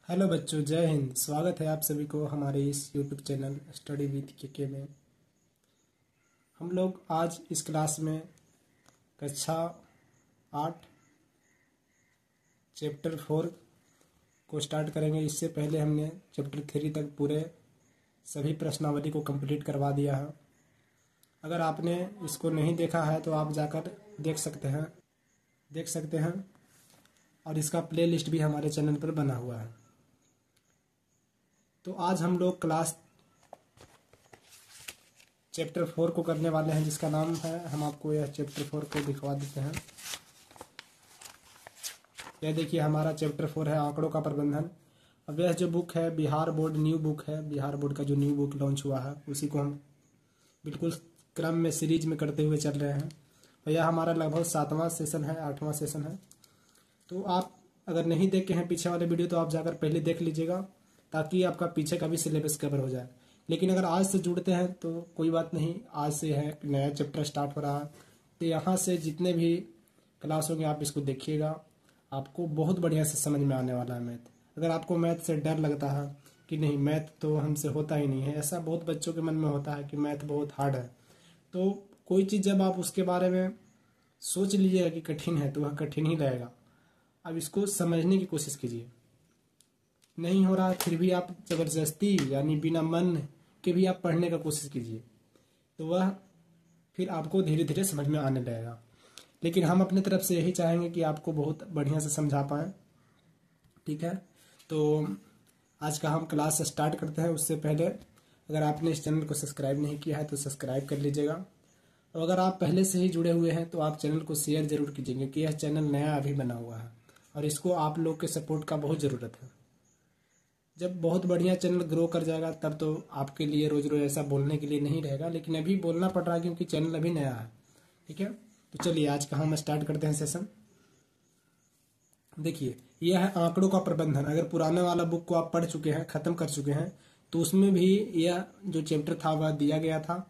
Hello बच्चों, जय हिंद। स्वागत है आप सभी को हमारे इस यूट्यूब चैनल स्टडी विद के में। हम लोग आज इस क्लास में कक्षा 8 चैप्टर 4 को स्टार्ट करेंगे। इससे पहले हमने चैप्टर 3 तक पूरे सभी प्रश्नावली को कंप्लीट करवा दिया है। अगर आपने इसको नहीं देखा है तो आप जाकर देख सकते हैं और इसका प्ले लिस्ट भी हमारे चैनल पर बना हुआ है। तो आज हम लोग क्लास चैप्टर 4 को करने वाले हैं, जिसका नाम है, हम आपको यह चैप्टर 4 को दिखवा देते हैं। यह देखिए, हमारा चैप्टर 4 है आंकड़ों का प्रबंधन। अब यह जो बुक है बिहार बोर्ड न्यू बुक है, बिहार बोर्ड का जो न्यू बुक लॉन्च हुआ है उसी को हम बिल्कुल क्रम में सीरीज में करते हुए चल रहे हैं। और यह हमारा लगभग 7वां सेशन है, 8वां सेशन है। तो आप अगर नहीं देखे हैं पीछे वाले वीडियो तो आप जाकर पहले देख लीजिएगा, ताकि आपका पीछे का भी सिलेबस कवर हो जाए। लेकिन अगर आज से जुड़ते हैं तो कोई बात नहीं, आज से है नया चैप्टर स्टार्ट हो रहा है, तो यहाँ से जितने भी क्लास होंगे आप इसको देखिएगा, आपको बहुत बढ़िया से समझ में आने वाला है मैथ। अगर आपको मैथ से डर लगता है कि नहीं मैथ तो हमसे होता ही नहीं है, ऐसा बहुत बच्चों के मन में होता है कि मैथ बहुत हार्ड है, तो कोई चीज़ जब आप उसके बारे में सोच लीजिएगा कि कठिन है तो वह कठिन ही लगेगा। अब इसको समझने की कोशिश कीजिए। नहीं हो रहा फिर भी आप जबरदस्ती यानी बिना मन के भी आप पढ़ने का कोशिश कीजिए, तो वह फिर आपको धीरे धीरे समझ में आने लगेगा। लेकिन हम अपनी तरफ से यही चाहेंगे कि आपको बहुत बढ़िया से समझा पाएँ। ठीक है, तो आज का हम क्लास स्टार्ट करते हैं। उससे पहले अगर आपने इस चैनल को सब्सक्राइब नहीं किया है तो सब्सक्राइब कर लीजिएगा, और अगर आप पहले से ही जुड़े हुए हैं तो आप चैनल को शेयर जरूर कीजिएगा, क्योंकि यह चैनल नया अभी बना हुआ है और इसको आप लोग के सपोर्ट का बहुत ज़रूरत है। जब बहुत बढ़िया चैनल ग्रो कर जाएगा तब तो आपके लिए रोज रोज ऐसा बोलने के लिए नहीं रहेगा, लेकिन अभी बोलना पड़ रहा है क्योंकि चैनल अभी नया है। ठीक है, तो चलिए आज का हम स्टार्ट करते हैं सेशन। देखिए, यह है आंकड़ों का प्रबंधन। अगर पुराने वाला बुक को आप पढ़ चुके हैं, खत्म कर चुके हैं, तो उसमें भी यह जो चैप्टर था वह दिया गया था।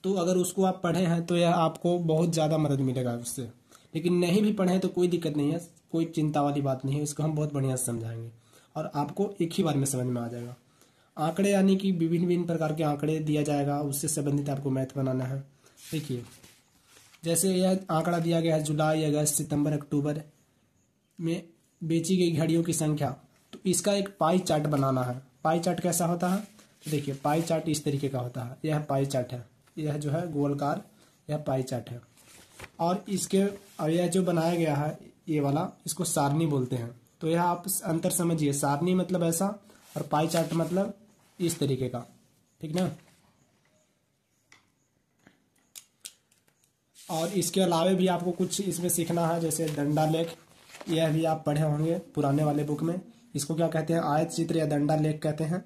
तो अगर उसको आप पढ़े हैं तो यह आपको बहुत ज़्यादा मदद मिलेगा उससे। लेकिन नहीं भी पढ़े तो कोई दिक्कत नहीं है, कोई चिंता वाली बात नहीं है, इसको हम बहुत बढ़िया से समझाएंगे और आपको एक ही बार में समझ में आ जाएगा। आंकड़े यानी कि विभिन्न विभिन्न प्रकार के आंकड़े दिया जाएगा, उससे संबंधित आपको मैथ बनाना है। देखिए, जैसे यह आंकड़ा दिया गया है जुलाई, अगस्त, सितंबर, अक्टूबर में बेची गई घड़ियों की संख्या, तो इसका एक पाई चार्ट बनाना है। पाई चार्ट कैसा होता है? तो देखिए, पाई चार्ट इस तरीके का होता है। यह पाई चार्ट है, यह जो है गोलकार, यह पाई चार्ट है। और यह जो बनाया गया है ये वाला, इसको सारणी बोलते हैं। तो यह आप अंतर समझिए, सारणी मतलब ऐसा और पाई चार्ट मतलब इस तरीके का। ठीक ना? और इसके अलावा भी आपको कुछ इसमें सीखना है, जैसे डंडा लेख, यह भी आप पढ़े होंगे पुराने वाले बुक में। इसको क्या कहते हैं? आयत चित्र या डंडा लेख कहते हैं।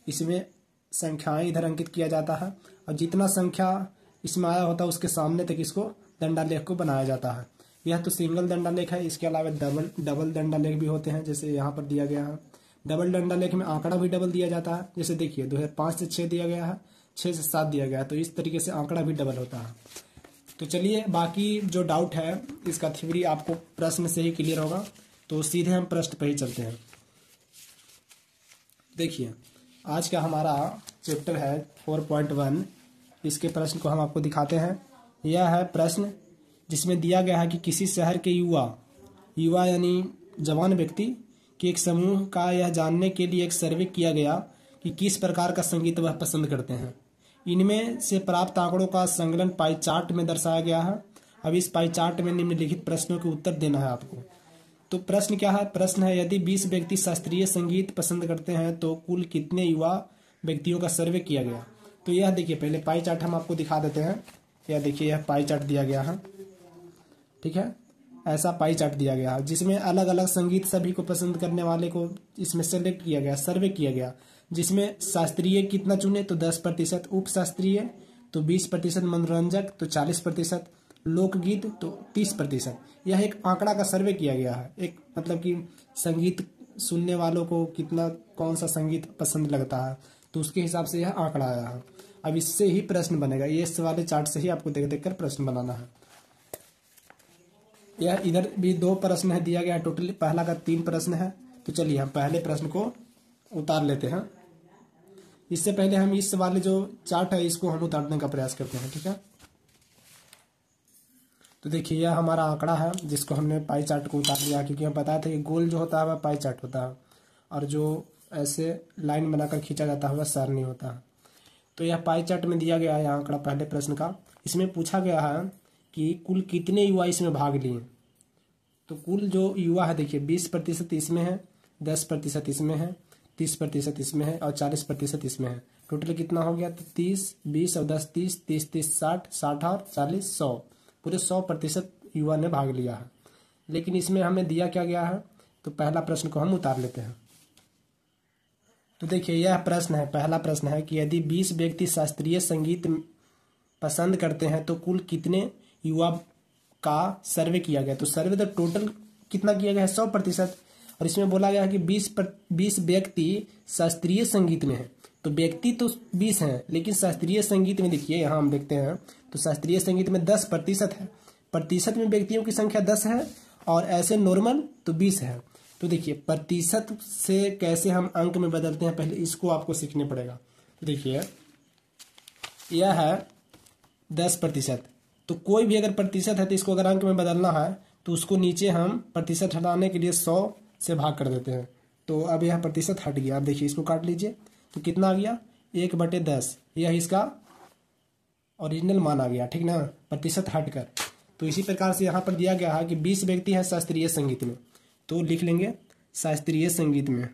इसमें संख्याएं इधर अंकित किया जाता है और जितना संख्या इसमें आया होता है उसके सामने तक इसको डंडा लेख को बनाया जाता है। यह तो सिंगल डंडा लेख है। इसके अलावा डबल डंडा लेख भी होते हैं, जैसे यहाँ पर दिया गया है। डबल डंडा लेख में आंकड़ा भी डबल दिया जाता है। जैसे देखिए 2005 से 6 दिया गया है, 6 से 7 दिया गया है, तो इस तरीके से आंकड़ा भी डबल होता है। तो चलिए, बाकी जो डाउट है इसका थ्योरी आपको प्रश्न से ही क्लियर होगा, तो सीधे हम प्रश्न पर ही चलते हैं। देखिए, आज का हमारा चैप्टर है 4.1। इसके प्रश्न को हम आपको दिखाते हैं। यह है प्रश्न जिसमें दिया गया है कि किसी शहर के युवा यानी जवान व्यक्ति के एक समूह का यह जानने के लिए एक सर्वे किया गया कि किस प्रकार का संगीत वह पसंद करते हैं। इनमें से प्राप्त आंकड़ों का संकलन पाई चार्ट में दर्शाया गया है। अब इस पाई चार्ट में निम्नलिखित प्रश्नों के उत्तर देना है आपको। तो प्रश्न क्या है? प्रश्न है, यदि 20 व्यक्ति शास्त्रीय संगीत पसंद करते हैं तो कुल कितने युवा व्यक्तियों का सर्वे किया गया? तो यह देखिए, पहले पाई चार्ट हम आपको दिखा देते हैं। यह देखिए, यह पाई चार्ट दिया गया है। ठीक है, ऐसा पाई चार्ट दिया गया है जिसमें अलग अलग संगीत सभी को पसंद करने वाले को इसमें सेलेक्ट किया गया, सर्वे किया गया, जिसमें शास्त्रीय कितना चुने तो 10%, उप शास्त्रीय तो 20%, मनोरंजक तो 40%, लोकगीत तो 30%। यह एक आंकड़ा का सर्वे किया गया है, एक मतलब कि संगीत सुनने वालों को कितना कौन सा संगीत पसंद लगता है, तो उसके हिसाब से यह आंकड़ा आया है। अब इससे ही प्रश्न बनेगा, ये इस वाले चार्ट से ही आपको देख देख कर प्रश्न बनाना है। यह इधर भी 2 प्रश्न है दिया गया टोटली, पहला का 3 प्रश्न है तो चलिए हम पहले प्रश्न को उतार लेते हैं। इससे पहले हम इस वाले जो चार्ट है इसको हम उतारने का प्रयास करते हैं, ठीक है। तो देखिए यह हमारा आंकड़ा है जिसको हमने पाई चार्ट को उतार लिया, क्योंकि हम बताया था कि गोल जो होता है वह पाई चार्ट होता है और जो ऐसे लाइन बनाकर खींचा जाता है वह सारणी होता है। तो यह पाई चार्ट में दिया गया है आंकड़ा पहले प्रश्न का। इसमें पूछा गया है कि कुल कितने युवा इसमें भाग लिए। तो कुल जो युवा है देखिए 20% इसमें है, 10% इसमें है, 30% इसमें है और 40% इसमें है। टोटल कितना हो गया? तो 30, 20 और 10 30, 30 30 60, 60 और 40 100, पूरे 100% युवा ने भाग लिया है। लेकिन इसमें हमें दिया क्या गया है? तो पहला प्रश्न को हम उतार लेते हैं। तो देखिए यह प्रश्न है, पहला प्रश्न है कि यदि 20 व्यक्ति शास्त्रीय संगीत पसंद करते हैं तो कुल कितने युवा का सर्वे किया गया। तो सर्वे तो टोटल कितना किया गया है? 100%। और इसमें बोला गया है कि 20 व्यक्ति शास्त्रीय संगीत में है। तो व्यक्ति तो 20 हैं, लेकिन शास्त्रीय संगीत में देखिए यहाँ हम देखते हैं तो शास्त्रीय संगीत में 10% है। प्रतिशत में व्यक्तियों की संख्या 10 है और ऐसे नॉर्मल तो 20 है। तो देखिए प्रतिशत से कैसे हम अंक में बदलते हैं, पहले इसको आपको सीखने पड़ेगा। तो देखिए यह है 10%। तो कोई भी अगर प्रतिशत है तो इसको अगर अंक में बदलना है तो उसको नीचे हम प्रतिशत हटाने के लिए 100 से भाग कर देते हैं। तो अब यह प्रतिशत हट गया। अब देखिए इसको काट लीजिए तो कितना आ गया? 1/10। यह इसका ओरिजिनल मान आ गया, ठीक ना, प्रतिशत हटकर। तो इसी प्रकार से यहाँ पर दिया गया है कि 20 व्यक्ति है शास्त्रीय संगीत में, तो लिख लेंगे शास्त्रीय संगीत में।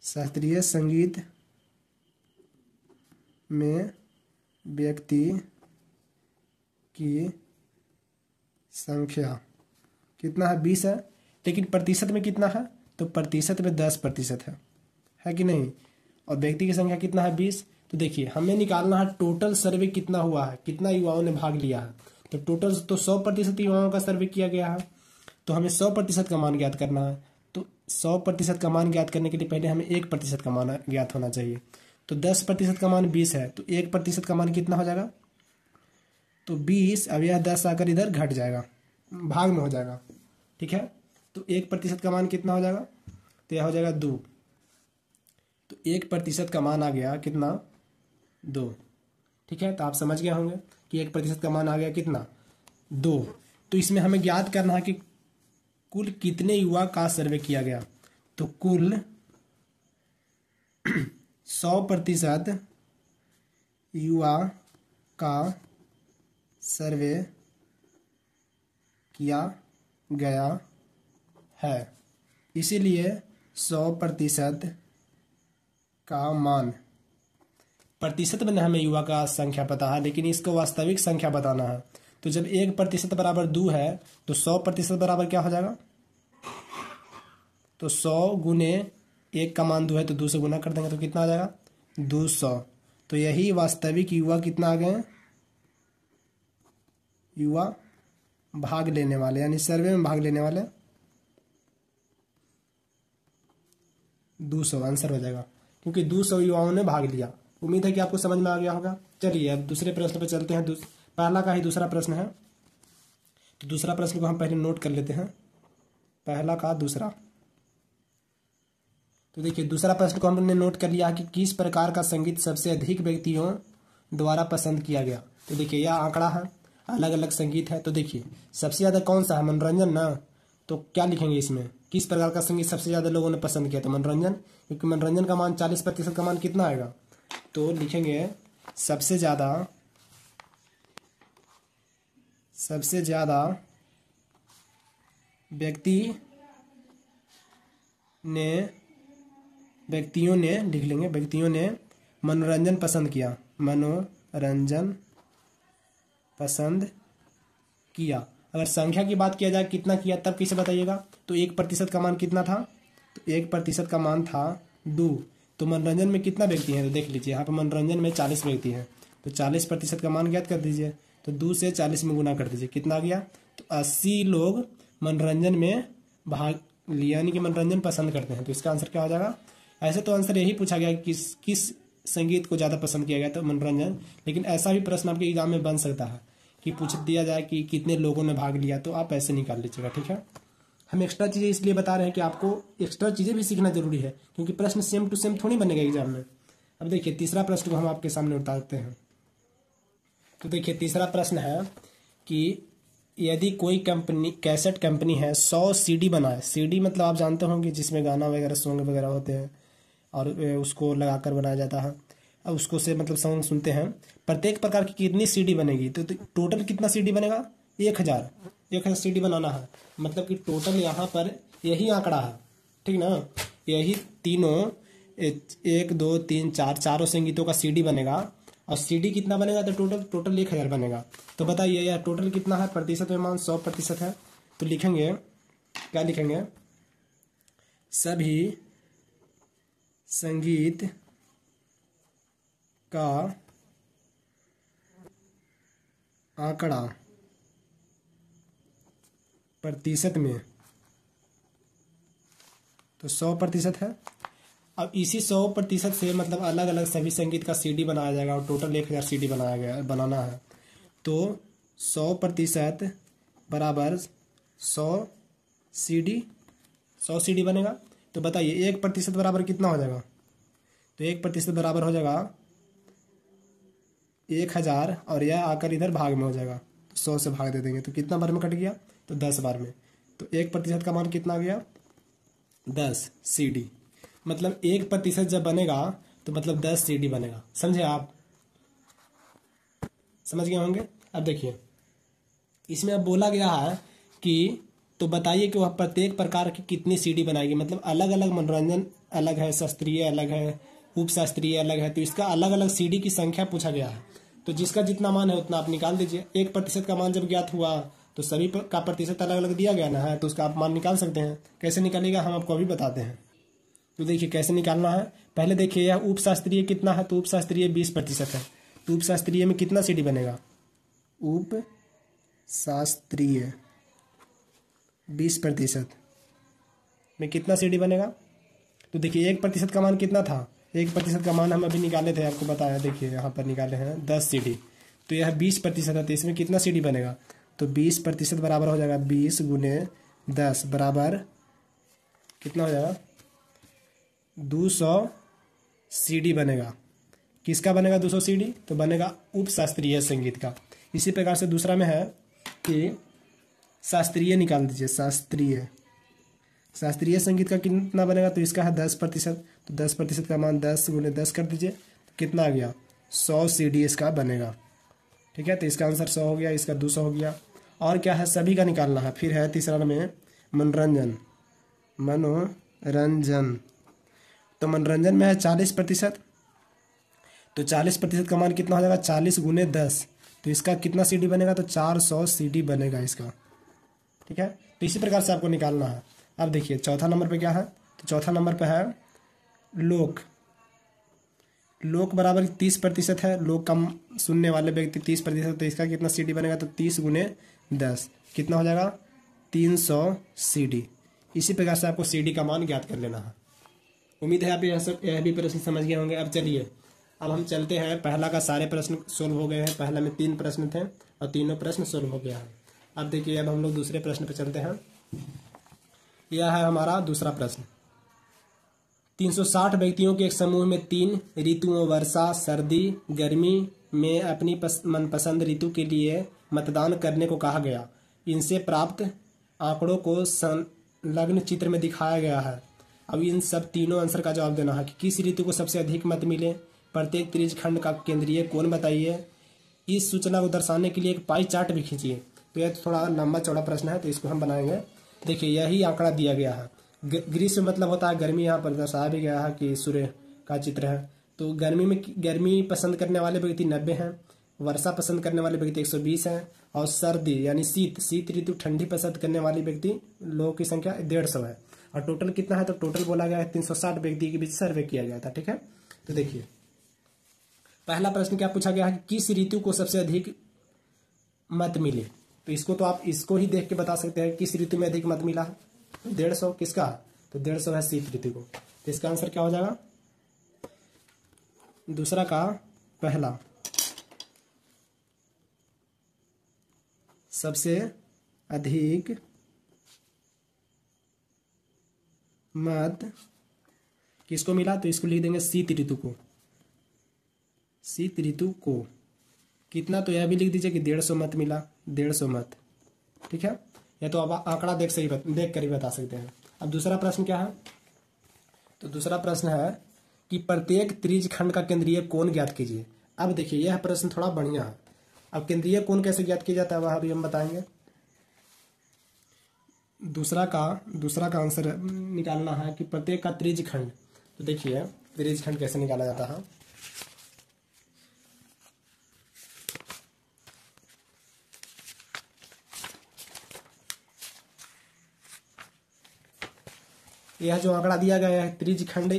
शास्त्रीय संगीत में व्यक्ति की संख्या कितना है? 20 है। लेकिन प्रतिशत में कितना है? तो प्रतिशत में 10% है कि नहीं। और व्यक्ति की संख्या कितना है? 20। तो देखिए हमें निकालना है टोटल सर्वे कितना हुआ है, कितना युवाओं ने भाग लिया है। तो टोटल तो 100% युवाओं का सर्वे किया गया है, तो हमें 100% का मान ज्ञात करना है। तो 100% का मान ज्ञात करने के लिए पहले हमें 1% का मान ज्ञात होना चाहिए। तो 10% का मान 20 है, तो 1% का मान कितना हो जाएगा? तो 20। अब यह 10 आकर इधर घट जाएगा, भाग में हो जाएगा, ठीक है। तो 1% का मान कितना हो जाएगा? तो यह हो जाएगा 2। तो 1% का मान आ गया कितना? 2, ठीक है। तो आप समझ गए होंगे कि 1% का मान आ गया कितना? 2। तो इसमें हमें ज्ञात करना है कि कुल कितने युवा का सर्वे किया गया। तो कुल 100% युवा का सर्वे किया गया है, इसीलिए 100% का मान, प्रतिशत में हमें युवा का संख्या पता है लेकिन इसको वास्तविक संख्या बताना है। तो जब 1% बराबर 2 है तो 100% बराबर क्या हो जाएगा? तो 100 गुने 1 का मान 2 है तो 2 से गुना कर देंगे तो कितना आ जाएगा? 200। तो यही वास्तविक युवा कितना आ गए? युवा भाग लेने वाले, यानी सर्वे में भाग लेने वाले 200 आंसर हो जाएगा, क्योंकि 200 युवाओं ने भाग लिया। उम्मीद है कि आपको समझ में आ गया होगा। चलिए अब दूसरे प्रश्न पर चलते हैं। पहला का ही दूसरा प्रश्न है, तो दूसरा प्रश्न को हम पहले नोट कर लेते हैं। पहला का दूसरा, तो देखिए दूसरा प्रश्न को हमने नोट कर लिया कि किस प्रकार का संगीत सबसे अधिक व्यक्तियों द्वारा पसंद किया गया। तो देखिए यह आंकड़ा है, अलग अलग संगीत है। तो देखिए सबसे ज़्यादा कौन सा है? मनोरंजन ना। तो क्या लिखेंगे इसमें? किस प्रकार का संगीत सबसे ज़्यादा लोगों ने पसंद किया? तो मनोरंजन, क्योंकि मनोरंजन का मान 40% का मान कितना आएगा? तो लिखेंगे सबसे ज़्यादा व्यक्तियों ने लिख लेंगे, व्यक्तियों ने मनोरंजन पसंद किया। मनोरंजन पसंद किया। अगर संख्या की बात किया जाए कितना किया तब किसे बताइएगा? तो 1% का मान कितना था? तो 1% का मान था 2। तो मनोरंजन में कितना व्यक्ति हैं? तो देख लीजिए यहाँ पर मनोरंजन में 40 व्यक्ति हैं, तो 40% का मान ज्ञात कर दीजिए। तो 2 से 40 में गुना कर दीजिए, कितना आ गया? तो 80 लोग मनोरंजन में भाग लिया, यानी कि मनोरंजन पसंद करते हैं। तो इसका आंसर क्या हो जाएगा? ऐसे तो आंसर यही पूछा गया कि किस संगीत को ज़्यादा पसंद किया गया, तो मनोरंजन। लेकिन ऐसा भी प्रश्न आपके एग्जाम में बन सकता है, कि पूछ दिया जाए कि कितने लोगों ने भाग लिया, तो आप ऐसे निकाल लीजिएगा। ठीक है, हम एक्स्ट्रा चीज़ें इसलिए बता रहे हैं कि आपको एक्स्ट्रा चीज़ें भी सीखना जरूरी है, क्योंकि प्रश्न सेम टू सेम थोड़ी बनेगा एग्जाम में। अब देखिए तीसरा प्रश्न को हम आपके सामने उतारते हैं। तो देखिए तीसरा प्रश्न है कि यदि कोई कंपनी, कैसेट कंपनी है, 100 सीडी बनाए। सीडी मतलब आप जानते होंगे जिसमें गाना वगैरह सॉन्ग वगैरह होते हैं और उसको लगाकर बनाया जाता है। अब उसको से मतलब सॉन्ग सुनते हैं। प्रत्येक प्रकार की कितनी सीडी बनेगी? तो टोटल कितना सीडी बनेगा? 1000 सीडी बनाना है। मतलब कि टोटल यहाँ पर यही आंकड़ा है, ठीक ना, यही तीनों 1 2 3 4 चारों संगीतों का सीडी बनेगा। और सीडी कितना बनेगा? तो टोटल 1000 बनेगा। तो बताइए यार टोटल कितना है? प्रतिशत में मान 100% है। तो लिखेंगे, क्या लिखेंगे? सभी संगीत का आंकड़ा प्रतिशत में, तो 100% है। अब इसी 100% से मतलब अलग अलग सभी संगीत का सीडी बनाया जाएगा और टोटल 1000 सीडी बनाना है। तो 100% बराबर 100 सीडी बनेगा। तो बताइए 1% बराबर कितना हो जाएगा? तो 1% बराबर हो जाएगा 1000 और यह आकर इधर भाग में हो जाएगा। तो 100 से भाग दे देंगे तो कितना बार में कट गया? तो 10 बार में। तो 1% का मान कितना आ गया? 10 सीडी। मतलब 1% जब बनेगा तो मतलब 10 सीडी बनेगा। समझे आप? समझ गए होंगे। अब देखिए इसमें अब बोला गया है कि तो बताइए कि वह प्रत्येक प्रकार की कितनी सीडी बनाएगी। मतलब अलग अलग मनोरंजन अलग है, शास्त्रीय अलग है, उप शास्त्रीय अलग है, तो इसका अलग अलग सीडी की संख्या पूछा गया है। तो जिसका जितना मान है उतना आप निकाल दीजिए। 1% का मान जब ज्ञात हुआ तो सभी का प्रतिशत अलग अलग दिया गया ना है, तो उसका आप मान निकाल सकते हैं। कैसे निकालेगा हम आपको अभी बताते हैं। तो देखिए कैसे निकालना है। पहले देखिए यह उप शास्त्रीय कितना है? तो उप शास्त्रीय 20% है। तो उप शास्त्रीय में कितना सीडी बनेगा? उप शास्त्रीय 20% में कितना सीडी बनेगा? तो देखिए 1% का मान कितना था? 1% का मान हम अभी निकाले थे, आपको बताया। देखिए यहाँ पर निकाले हैं 10 सीडी। तो यह 20% है, तो इसमें कितना सीडी बनेगा? तो 20% बराबर हो जाएगा 20 गुने 10 बराबर कितना हो जाएगा? 200 सीडी बनेगा। किसका बनेगा 200 सीडी? तो बनेगा उप शास्त्रीय संगीत का। इसी प्रकार से दूसरा में है कि शास्त्रीय निकाल दीजिए। शास्त्रीय संगीत का कितना बनेगा? तो इसका है 10%। तो 10% का मान 10 गुने 10 कर दीजिए, तो कितना आ गया? 100 सीडी इसका बनेगा। ठीक है, तो इसका आंसर 100 हो गया, इसका 200 हो गया। और क्या है? सभी का निकालना है। फिर है तीसरा में मनोरंजन। तो मनोरंजन में है 40%। तो 40% का मान कितना हो जाएगा? 40 गुने 10। तो इसका कितना सीडी बनेगा? तो 400 सीडी बनेगा इसका। ठीक है, तो इसी प्रकार से आपको निकालना है। अब देखिए चौथा नंबर पे क्या है? तो चौथा नंबर पे है लोक बराबर 30% है। लोक कम सुनने वाले व्यक्ति 30%। तो इसका कितना सीडी बनेगा? तो 30 गुने 10 कितना हो जाएगा? 300 सीडी। इसी प्रकार से आपको सीडी का मान ज्ञात कर लेना है। उम्मीद है आप यह भी प्रश्न समझ गए होंगे। अब चलिए अब हम चलते हैं। पहला का सारे प्रश्न सोल्व हो गए हैं। पहला में 3 प्रश्न थे और तीनों प्रश्न सोल्व हो गया है। अब देखिए अब हम लोग दूसरे प्रश्न पर चलते हैं। यह है हमारा दूसरा प्रश्न। 360 व्यक्तियों के एक समूह में 3 ऋतुओं वर्षा, सर्दी, गर्मी में अपनी मनपसंद ऋतु के लिए मतदान करने को कहा गया। इनसे प्राप्त आंकड़ों को संलग्न चित्र में दिखाया गया है। अब इन सब तीनों आंसर का जवाब देना है कि किस ऋतु को सबसे अधिक मत मिले, प्रत्येक त्रिज खंड का केंद्रीय कोण बताइए। इस सूचना को दर्शाने के लिए एक पाई चार्ट भी खींचिए। तो यह थोड़ा लंबा चौड़ा प्रश्न है, तो इसको हम बनाएंगे। देखिए यही आंकड़ा दिया गया है। ग्रीष्म मतलब होता है गर्मी। यहाँ पर दर्शाया भी गया है कि सूर्य का चित्र है। तो गर्मी पसंद करने वाले व्यक्ति 90 हैं, वर्षा पसंद करने वाले व्यक्ति 120 हैं, और सर्दी यानी शीत ऋतु ठंडी पसंद करने वाले व्यक्ति लोगों की संख्या 150 है। और टोटल कितना है? तो टोटल बोला गया है 360 व्यक्ति के बीच सर्वे किया गया था। ठीक है, तो देखिए पहला प्रश्न क्या पूछा गया है कि किस ऋतु को सबसे अधिक मत मिले। तो इसको तो आप इसको ही देख के बता सकते हैं किस ऋतु में अधिक मत मिला है। 150 किसका? तो 150 है शीत ऋतु को। तो इसका आंसर क्या हो जाएगा? दूसरा का पहला। सबसे अधिक मत किसको मिला, तो इसको लिख देंगे शीत ऋतु को। शीत ऋतु को कितना, तो यह भी लिख दीजिए कि 150 मत मिला, 150 मत। ठीक है, या तो आप आंकड़ा देख कर ही बता सकते हैं। अब दूसरा प्रश्न क्या है, तो दूसरा प्रश्न है कि प्रत्येक त्रिज खंड का केंद्रीय कोण ज्ञात कीजिए। अब देखिए यह प्रश्न थोड़ा बढ़िया है। अब केंद्रीय कोण कैसे ज्ञात किया जाता है वह अभी हम बताएंगे। दूसरा का आंसर निकालना है कि प्रत्येक का त्रिज खंड। तो देखिए त्रिज खंड कैसे निकाला जाता है। यह जो आंकड़ा दिया गया है त्रिज खंड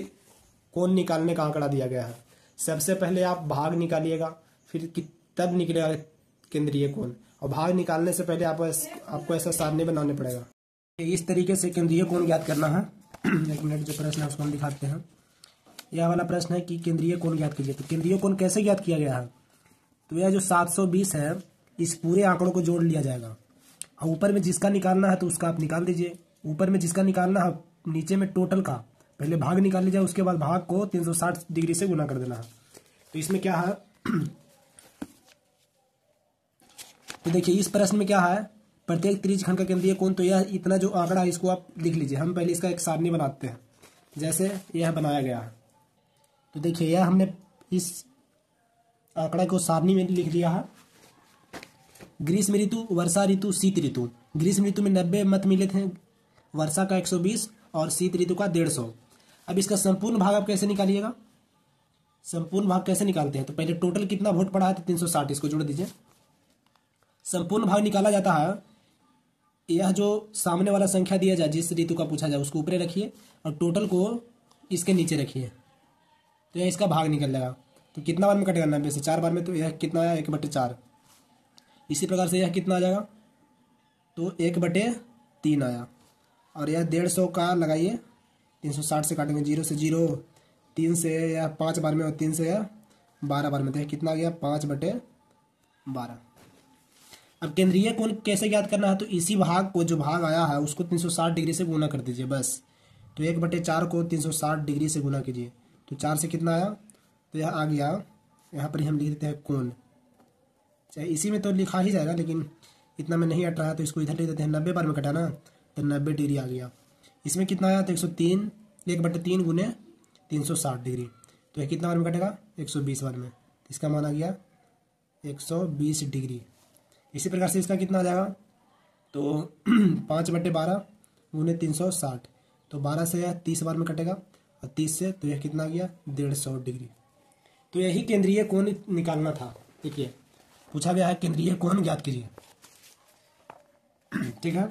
कोण निकालने का आंकड़ा दिया गया है। सबसे पहले आप भाग निकालिएगा, फिर तब निकलेगा केंद्रीय कोण, और भाग निकालने से पहले आपको ऐसा सारणी बनाने पड़ेगा। इस तरीके से केंद्रीय कोण ज्ञात करना है। एक मिनट, जो प्रश्न है उसको हम दिखाते हैं। यह वाला प्रश्न है कि केंद्रीय कोण ज्ञात कीजिए। तो केंद्रीय कोण कैसे ज्ञात किया गया है, तो यह जो 720 है इस पूरे आंकड़ों को जोड़ लिया जाएगा, और ऊपर में जिसका निकालना है तो उसका आप निकाल दीजिए। ऊपर में जिसका निकालना है, नीचे में टोटल का पहले भाग निकाल लीजिए, उसके बाद भाग को 360 डिग्री से गुना कर देना है। तो इसमें क्या है, तो देखिए इस प्रश्न में क्या है, प्रत्येक त्रिज खंड का केंद्रीय कोण, तो यह इतना जो आंकड़ा है इसको आप लिख लीजिए। हम पहले इसका एक सारणी बनाते हैं, जैसे यह बनाया गया है। तो देखिए यह हमने इस आंकड़ा को सारणी में लिख लिया है। ग्रीष्म ऋतु, वर्षा ऋतु, शीत ऋतु। ग्रीष्म ऋतु में 90 मत मिले थे, वर्षा का 120 और शीत ऋतु का 150। अब इसका संपूर्ण भाग आप कैसे निकालिएगा, संपूर्ण भाग कैसे निकालते हैं, तो पहले टोटल कितना वोट पड़ा है तो 360, इसको जोड़ दीजिए। संपूर्ण भाग निकाला जाता है, यह जो सामने वाला संख्या दिया जाए जिस ऋतु का पूछा जाए उसको ऊपरे रखिए और टोटल को इसके नीचे रखिए, तो यह इसका भाग निकल जाएगा। तो कितना बार में कटेगा, 90 से 4 बार में, तो यह कितना आया 1/4। इसी प्रकार से यह कितना आ जाएगा, तो 1/3 आया। और यह 150 का लगाइए, 360 से काटेंगे, 0 से 0, 3 से या 5 बार में, और 3 से या 12 बार में, तो यह कितना आ गया 5/12। अब केंद्रीय कोण कैसे ज्ञात करना है, तो इसी भाग को जो भाग आया है उसको 360 डिग्री से गुना कर दीजिए बस। तो 1/4 को 360 डिग्री से गुना कीजिए, तो 4 से कितना आया, तो यह आ गया, यहाँ पर ही हम लिख देते हैं कोण। चाहे इसी में तो लिखा ही जाएगा, लेकिन इतना में नहीं हट रहा है तो इसको इधर लिख देते हैं। 90 बार में कटा ना, तो 90 डिग्री आ गया। इसमें कितना आया, तो 103, 1/3 गुने 360 डिग्री, तो यह कितना बार में कटेगा 120 बार में, तो इसका मान आ गया 120 डिग्री। इसी प्रकार से इसका कितना आ जाएगा, तो 5/12 गुने 360, तो 12 से यह 30 बार में कटेगा, और 30 से तो यह कितना आ गया 150 डिग्री। तो यही केंद्रीय कोण निकालना था। देखिए पूछा गया है केंद्रीय कोण ज्ञात कीजिए। ठीक है,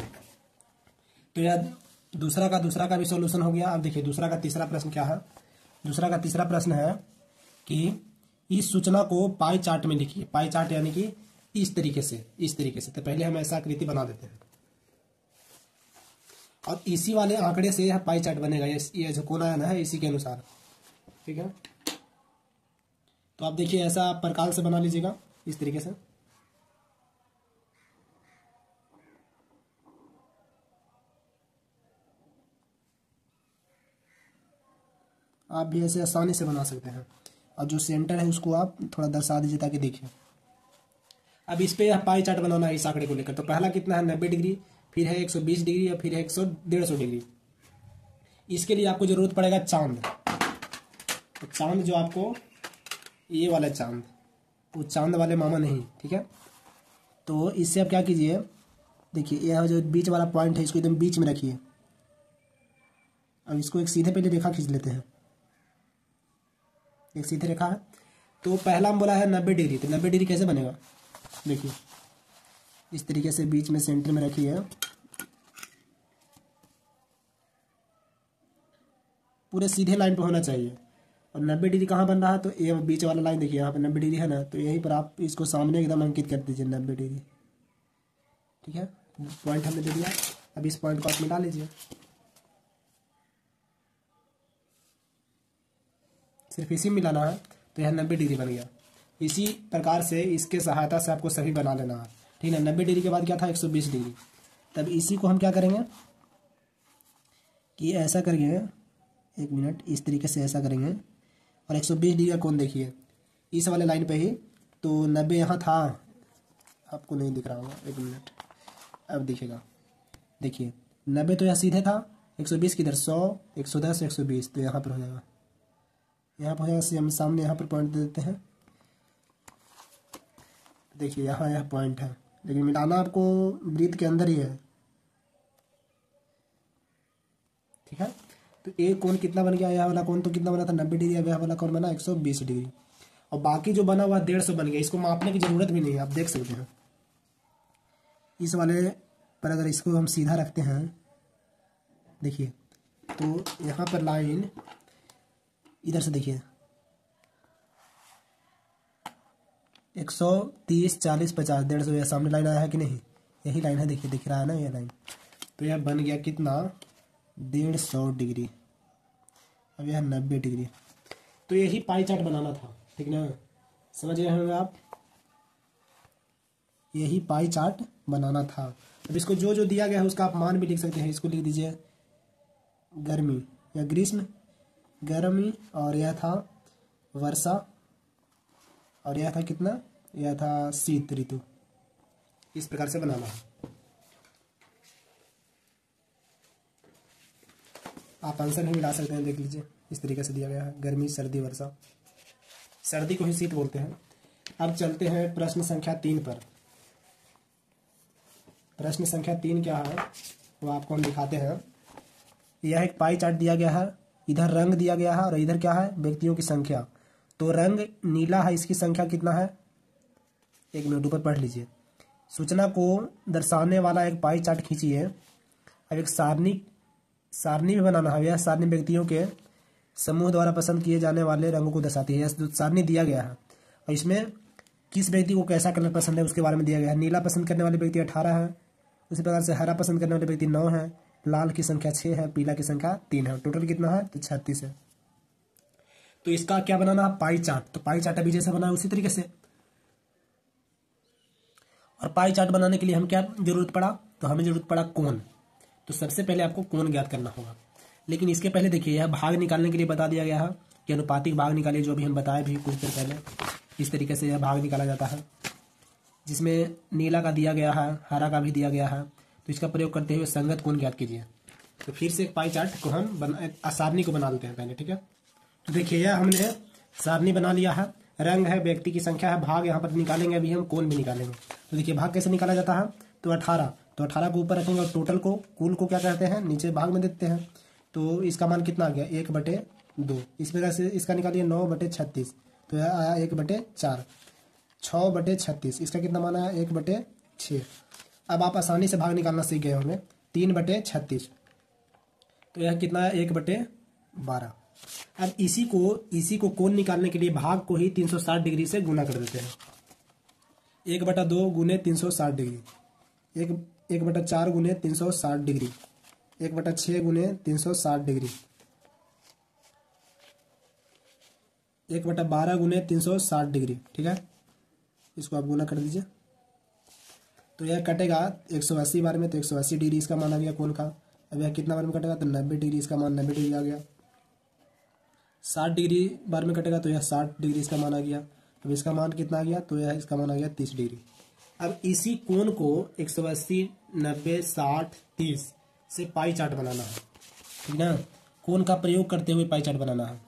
तो यह दूसरा का भी सॉल्यूशन हो गया। अब देखिए दूसरा का तीसरा प्रश्न क्या है। दूसरा का तीसरा प्रश्न है कि इस सूचना को पाई चार्ट में लिखिए। पाई चार्ट यानी कि इस तरीके से तो पहले हम ऐसा आकृति बना देते हैं, और इसी वाले आंकड़े से यह पाई चार्ट बनेगा, ये जो कोण आया ना है इसी के अनुसार। ठीक है, तो आप देखिए ऐसा आप प्रकार से बना लीजिएगा इस तरीके से। आप भी ऐसे आसानी से बना सकते हैं, और जो सेंटर है उसको आप थोड़ा दर्शा दीजिए ताकि देखिए। अब इस पे यह पाई चार्ट बनाना है इस आंकड़े को लेकर। तो पहला कितना है 90 डिग्री, फिर है 120 डिग्री, और फिर है 150 डिग्री। इसके लिए आपको जरूरत पड़ेगा चांद। तो चांद जो आपको ये वाला चांद, वो चांद वाले मामा नहीं। ठीक है, तो इससे आप क्या कीजिए, देखिए यह जो बीच वाला पॉइंट है इसको एकदम बीच में रखिए। अब इसको एक सीधे पहले रेखा खींच लेते हैं, एक सीधे रेखा है। तो पहला हम बोला है 90 डिग्री, तो 90 डिग्री कैसे बनेगा, देखिए इस तरीके से बीच में सेंटर में रखिए, पूरे सीधे लाइन पे होना चाहिए। और 90 डिग्री कहाँ बन रहा है, तो ये बीच वाला लाइन देखिए यहाँ पे 90 डिग्री है ना, तो यहीं पर आप इसको सामने एकदम अंकित कर दीजिए 90 डिग्री। ठीक है, पॉइंट हमने दे दिया। अब इस पॉइंट को आप मिला लीजिए, सिर्फ इसी में मिलाना है, तो यह 90 डिग्री बन गया। इसी प्रकार से इसके सहायता से आपको सभी बना लेना है। ठीक है। 90 डिग्री के बाद क्या था 120 डिग्री। तब इसी को हम क्या करेंगे कि ऐसा करेंगे, एक मिनट, इस तरीके से ऐसा करेंगे और 120 डिग्री का कोण देखिए इस वाले लाइन पे ही, तो 90 यहाँ था, आपको नहीं दिख रहा होगा, एक मिनट, अब दिखेगा। देखिए 90 तो यहाँ सीधे था, 120 किधर, 100, 110, 120, तो यहाँ पर हो जाएगा, यहाँ पर हो जाएगा। हम सामने यहाँ पर पॉइंट दे देते हैं। देखिए यहाँ यह पॉइंट है, लेकिन मिलाना आपको वृत्त के अंदर ही है, ठीक है। तो एक कोण कितना बन गया, यह वाला कोण तो कितना बना था 90 डिग्री, अब यह वाला कोण बना 120 डिग्री, और बाकी जो बना हुआ 150 बन गया। इसको मापने की जरूरत भी नहीं है, आप देख सकते हैं। इस वाले पर अगर इसको हम सीधा रखते हैं, देखिए तो यहाँ पर लाइन इधर से देखिए 130, 40, 50, 150, यह सामने लाइन आया है कि नहीं, यही लाइन है, देखिए दिख रहा है ना यह लाइन। तो यह बन गया कितना 150 डिग्री। अब यह 90 डिग्री। तो यही पाई चार्ट बनाना था, ठीक ना, समझ गए होंगे आप, यही पाई चार्ट बनाना था। अब इसको जो जो दिया गया है उसका आप मान भी लिख सकते हैं। इसको लिख दीजिए गर्मी या ग्रीष्म, गर्मी, और यह था वर्षा, और यह था कितना, यह था शीत ऋतु। इस प्रकार से बनाना है। आप आंसर भी मिला सकते हैं, देख लीजिए इस तरीके से दिया गया है, गर्मी, सर्दी, वर्षा। सर्दी को ही शीत बोलते हैं। अब चलते हैं प्रश्न संख्या 3 पर। प्रश्न संख्या 3 क्या है वो आपको हम दिखाते हैं। यह एक पाई चार्ट दिया गया है, इधर रंग दिया गया है और इधर क्या है, व्यक्तियों की संख्या। तो रंग नीला है, इसकी संख्या कितना है, एक मिनट ऊपर पढ़ लीजिए। सूचना को दर्शाने वाला एक पाई चार्ट खींचिए। अब एक सारणी भी बनाना है। यह सारणी व्यक्तियों के समूह द्वारा पसंद किए जाने वाले रंगों को दर्शाती है। यह सारणी दिया गया है और इसमें किस व्यक्ति को कैसा कलर पसंद है उसके बारे में दिया गया है। नीला पसंद करने वाले व्यक्ति 18 है, उसी प्रकार से हरा पसंद करने वाले व्यक्ति 9 है, लाल की संख्या 6 है, पीला की संख्या 3 है। टोटल कितना है, तो 36 है। तो इसका क्या बनाना है, पाई चार्ट। तो पाई चार्ट अभी जैसा बना है उसी तरीके से। और पाई चार्ट बनाने के लिए हम क्या जरूरत पड़ा, तो हमें जरूरत पड़ा कोण। तो सबसे पहले आपको कोण ज्ञात करना होगा। लेकिन इसके पहले देखिए यह भाग निकालने के लिए बता दिया गया है कि अनुपातिक भाग निकालिए, जो अभी हम बताए भी कुछ देर पहले। इस तरीके से यह भाग निकाला जाता है, जिसमें नीला का दिया गया है, हरा का भी दिया गया है। तो इसका प्रयोग करते हुए संगत कोण ज्ञात कीजिए। तो फिर से एक पाई चार्ट को हम सारणी को बना लेते हैं पहले, ठीक है। तो देखिए यह हमने सारणी बना लिया है। रंग है, व्यक्ति की संख्या है, भाग यहाँ पर निकालेंगे, अभी हम कोण भी निकालेंगे। तो देखिए भाग कैसे निकाला जाता है, तो 18, तो 18 को ऊपर रखेंगे और टोटल को, कुल को क्या कहते हैं, नीचे भाग में देते हैं। तो इसका मान कितना आ गया, 1/2। इस प्रकार से इसका निकालिए 9/36, तो यह आया 1/4, 6/36। इसका कितना मान आया, 1/6। अब आप आसानी से भाग निकालना सीख गए होंगे। 3/36, तो यह कितना है, 1/12। अब इसी को कोण निकालने के लिए भाग को ही 360 डिग्री से गुना कर देते हैं। 1/2 गुने 360 डिग्री, 1/4 गुने 360 डिग्री, 1/6 गुने 360 डिग्री, 1/12 गुने 360 डिग्री, ठीक है। इसको आप गुना कर दीजिए, तो यह कटेगा 180 बार में, तो 180 डिग्री इसका मान आ गया कोण का। अब यह कितना बार में कटेगा, तो 90 डिग्री, इसका मान 90 डिग्री आ गया। 60 डिग्री बार में कटेगा, तो यह 60 डिग्री इसका मान आ गया। अब इसका मान कितना आ गया, तो यह इसका मान आ गया 30 डिग्री। अब इसी कोण को 180, 90, 60, 30 से पाई चार्ट बनाना है, ठीक ना। कोण का प्रयोग करते हुए पाई चार्ट बनाना है।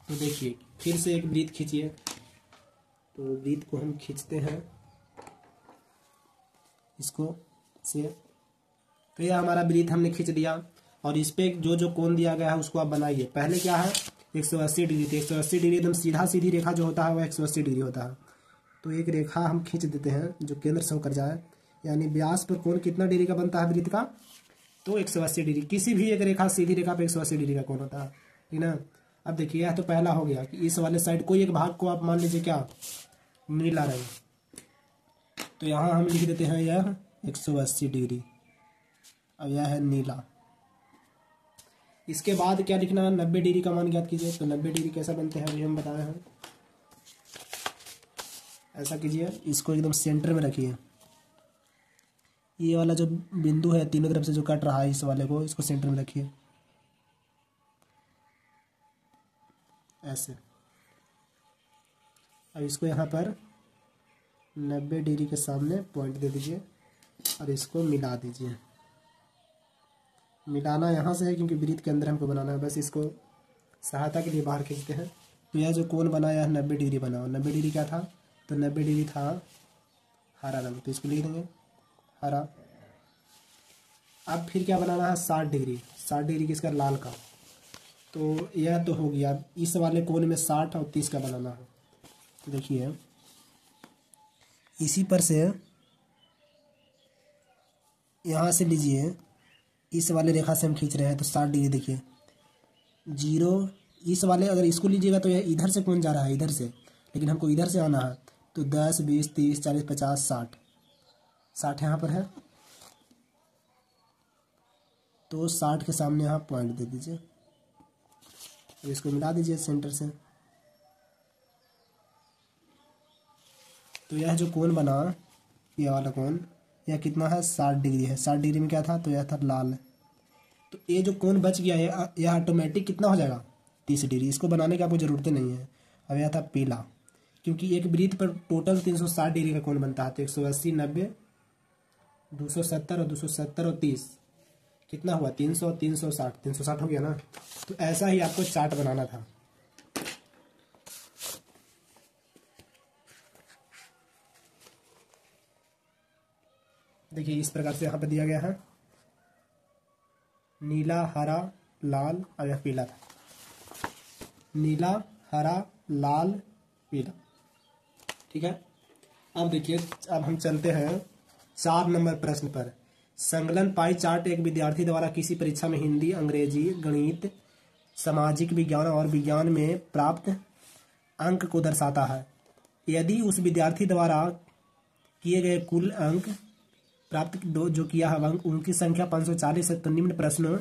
तो देखिए फिर से एक वृत्त खींचिए। तो वृत्त को हम खींचते हैं इसको से। तो यह हमारा वृत्त हमने खींच दिया और इस पे जो जो कोण दिया गया है उसको आप बनाइए। पहले क्या है, 180 डिग्री थी। 180 डिग्री एकदम सीधा सीधी रेखा जो होता है वह 180 डिग्री होता है। तो एक रेखा हम खींच देते हैं जो केंद्र से होकर जाए, यानी व्यास पर कोण कितना डिग्री का बनता है वृत्त का, तो 180 डिग्री। किसी भी एक रेखा, सीधी रेखा पे 180 डिग्री का कोण होता है, ठीक ना। अब देखिए यह तो पहला हो गया कि इस वाले साइड कोई एक भाग को आप मान लीजिए क्या, नीला रंग, तो यहाँ हम लिख देते हैं यह 180 डिग्री, और यह है नीला। इसके बाद क्या लिखना है, 90 डिग्री का मान ज्ञात कीजिए। तो 90 डिग्री कैसा बनते हैं अभी हम बताए हैं। ऐसा कीजिए, इसको एकदम सेंटर में रखिए। ये वाला जो बिंदु है तीनों तरफ से जो कट रहा है, इस वाले को, इसको सेंटर में रखिए ऐसे। अब इसको यहाँ पर 90 डिग्री के सामने पॉइंट दे दीजिए और इसको मिला दीजिए। मिलाना यहाँ से है क्योंकि वृत्त के अंदर हमको बनाना है, बस इसको सहायता के लिए बाहर खींचते हैं। तो यह जो कोण बनाया है 90 डिग्री बना, 90 डिग्री क्या था, तो 90 डिग्री था हरा रंग, तो इसको लिख देंगे हरा। अब फिर क्या बनाना है 60 डिग्री, 60 डिग्री किसका, लाल का। तो यह तो हो गया। इस वाले कोण में 60 और 30 का बनाना है। तो देखिए इसी पर से यहाँ से लीजिए, इस वाले रेखा से हम खींच रहे हैं तो 60 डिग्री देखिए 0। इस वाले अगर इसको लीजिएगा तो यह इधर से कौन जा रहा है, इधर से, लेकिन हमको इधर से आना है। तो 10 20 30 40 50 60, 60 यहाँ पर है, तो 60 के सामने यहाँ पॉइंट दे दीजिए। तो इसको मिला दीजिए सेंटर से। तो यह जो कोण बना, यह वाला कोण, यह कितना है 60 डिग्री है। 60 डिग्री में क्या था, तो यह था लाल। तो ये जो कोण बच गया है यह ऑटोमेटिक कितना हो जाएगा 30 डिग्री। इसको बनाने की आपको ज़रूरत नहीं है। अब यह था पीला, क्योंकि एक वृत्त पर टोटल 360 डिग्री का कोण बनता है। तो 180 90 270 और 270 और 30 कितना हुआ 300 360, 360 हो गया ना। तो ऐसा ही आपको चार्ट बनाना था। देखिए इस प्रकार से यहाँ पे दिया गया है, नीला हरा लाल और यह पीला था, नीला हरा लाल पीला। ठीक है, अब देखिए, अब हम चलते हैं 4 नंबर प्रश्न पर। संकलन पाई चार्ट एक विद्यार्थी द्वारा किसी परीक्षा में हिंदी, अंग्रेजी, गणित, सामाजिक विज्ञान और विज्ञान में प्राप्त अंक को दर्शाता है। यदि उस विद्यार्थी द्वारा किए गए कुल अंक प्राप्त जो किया है अंक उनकी संख्या 540 है, तो निम्न प्रश्नों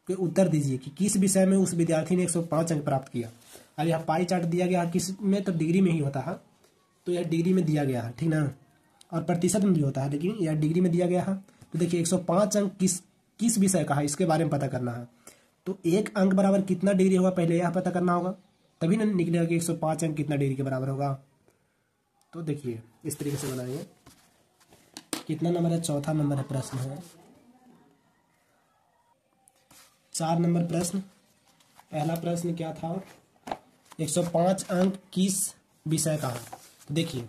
के उत्तर दीजिए कि किस विषय में उस विद्यार्थी ने 105 अंक प्राप्त किया। अब यह पाई चार्ट दिया गया है, किस में, तो डिग्री में ही होता है, तो यह डिग्री में दिया गया है, ठीक ना, और प्रतिशत में भी होता है, लेकिन यह डिग्री में दिया गया है। तो देखिए 105 अंक किस विषय का है, इसके बारे में पता करना है। तो एक अंक बराबर कितना डिग्री होगा पहले यह पता करना होगा, तभी ना निकलेगा कि 105 अंक कितना डिग्री के बराबर होगा। तो देखिए इस तरीके से बनाएंगे। कितना नंबर है, चौथा नंबर है प्रश्न है। 4 नंबर प्रश्न, पहला प्रश्न क्या था, 105 अंक किस विषय का है। तो देखिए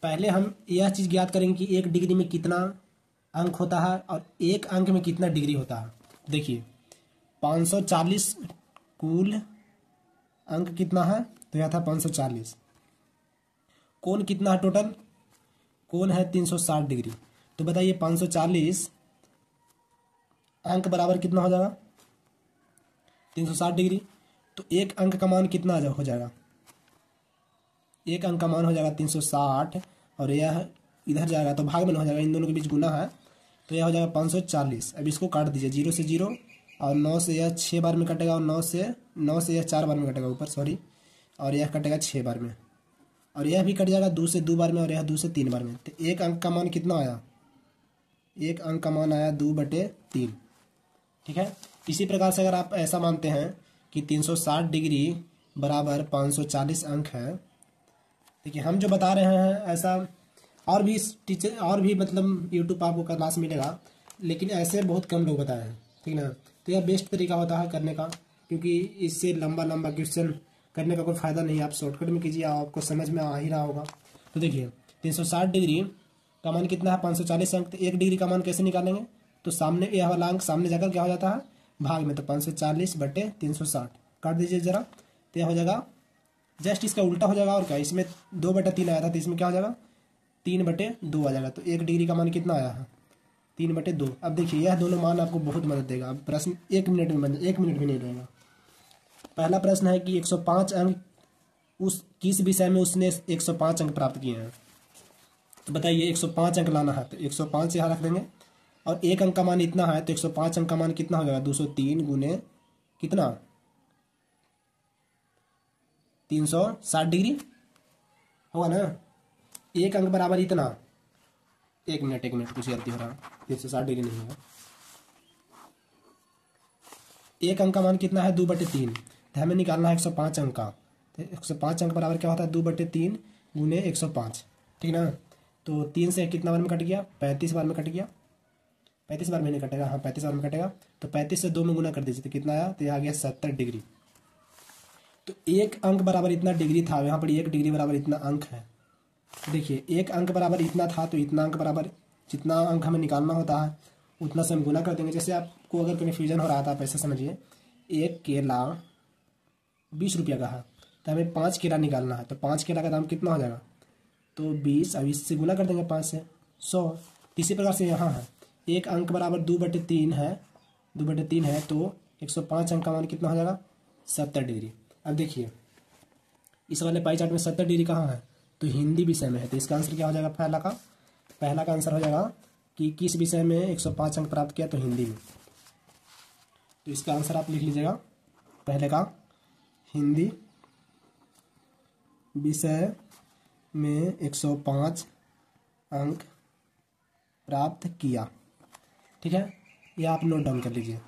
पहले हम यह चीज़ ज्ञात करेंगे कि एक डिग्री में कितना अंक होता है और एक अंक में कितना डिग्री होता है। देखिए 540 कुल अंक कितना है, तो यह था 540। कोण कितना है टोटल, कोण है 360 डिग्री। तो बताइए 540 अंक बराबर कितना हो जाएगा 360 डिग्री। तो एक अंक का मान कितना हो जाएगा, एक अंक का मान हो जाएगा 360 और यह इधर जाएगा तो भाग में हो जाएगा, इन दोनों के बीच गुना है, तो यह हो जाएगा 540। अब इसको काट दीजिए, 0 से 0 और 9 से यह 6 बार में कटेगा और 9 से यह 4 बार में कटेगा ऊपर, सॉरी, और यह कटेगा 6 बार में, और यह भी कट जाएगा 2 से 2 बार में और यह 2 से 3 बार में। तो एक अंक का मान कितना आया, एक अंक का मान आया 2/3। ठीक है, इसी प्रकार से अगर आप ऐसा मानते हैं कि 360 डिग्री बराबर 540 अंक है, देखिए हम जो बता रहे हैं ऐसा और भी टीचर और भी मतलब यूट्यूब पर आपको क्लास मिलेगा, लेकिन ऐसे बहुत कम लोग बताए हैं, ठीक ना। तो यह बेस्ट तरीका होता है करने का, क्योंकि इससे लंबा लंबा क्वेश्चन करने का कोई फ़ायदा नहीं है। आप शॉर्टकट में कीजिए, आपको समझ में आ ही रहा होगा। तो देखिए 360 डिग्री का मान कितना है 540 अंक। तो 1 डिग्री का मान कैसे निकालेंगे, तो सामने यह वाला अंक सामने जाकर क्या हो जाता है भाग में, तो 540/360 काट दीजिए ज़रा, तो यह हो जाएगा जस्ट इसका उल्टा हो जाएगा। और क्या, इसमें 2/3 आया था तो इसमें क्या हो जाएगा 3/2 आ जाएगा। तो 1 डिग्री का मान कितना आया है 3/2। अब देखिए यह दोनों मान आपको बहुत मदद देगा। अब प्रश्न 1 मिनट में 1 मिनट भी नहीं लगेगा। पहला प्रश्न है कि 105 अंक उस किस विषय में उसने 105 अंक प्राप्त किए हैं। तो बताइए 105 अंक लाना है, तो 105 यहाँ रख देंगे, और एक अंक का मान इतना है तो 105 अंक का मान कितना हो जाएगा 203 गुने कितना 360 डिग्री होगा ना। एक अंक बराबर इतना, एक मिनट कुछ गलती हो रहा है, 360 डिग्री नहीं होगा। एक अंक का मान कितना है 2/3, तो हमें निकालना है 105 अंक का। तो 105 अंक बराबर क्या होता है 2/3 गुने 105, ठीक ना। तो 3 से कितना बार में कट गया, 35 बार में कट गया, 35 बार में नहीं कटेगा, हाँ 35 बार में कटेगा। तो 35 से 2 में गुना कर दीजिए तो कितना आया, तो यह आ गया 70 डिग्री। तो एक अंक बराबर इतना डिग्री था, यहाँ पर 1 डिग्री बराबर इतना अंक है। देखिए एक अंक बराबर इतना था, तो इतना अंक बराबर जितना अंक हमें निकालना होता है उतना से हम गुना कर देंगे। जैसे आपको अगर कन्फ्यूजन हो रहा था, आप ऐसे समझिए, एक केला 20 रुपये का है, तो हमें 5 केला निकालना है, तो 5 केला का दाम कितना हो जाएगा, तो 20, अब इससे गुना कर देंगे 5 से 100। इसी प्रकार से यहाँ है एक अंक बराबर 2/3 है, 2/3 है, तो 105 अंक का मान कितना हो जाएगा 70 डिग्री। अब देखिए इस वाले पाई चार्ट में 70 डिग्री कहाँ है, तो हिंदी विषय में है। तो इसका आंसर क्या हो जाएगा, पहला का आंसर हो जाएगा कि किस विषय में 105 अंक प्राप्त किया, तो हिंदी में। तो इसका आंसर आप लिख लीजिएगा, पहले का हिंदी विषय में 105 अंक प्राप्त किया, ठीक है। यह आप नोट डाउन कर लीजिए।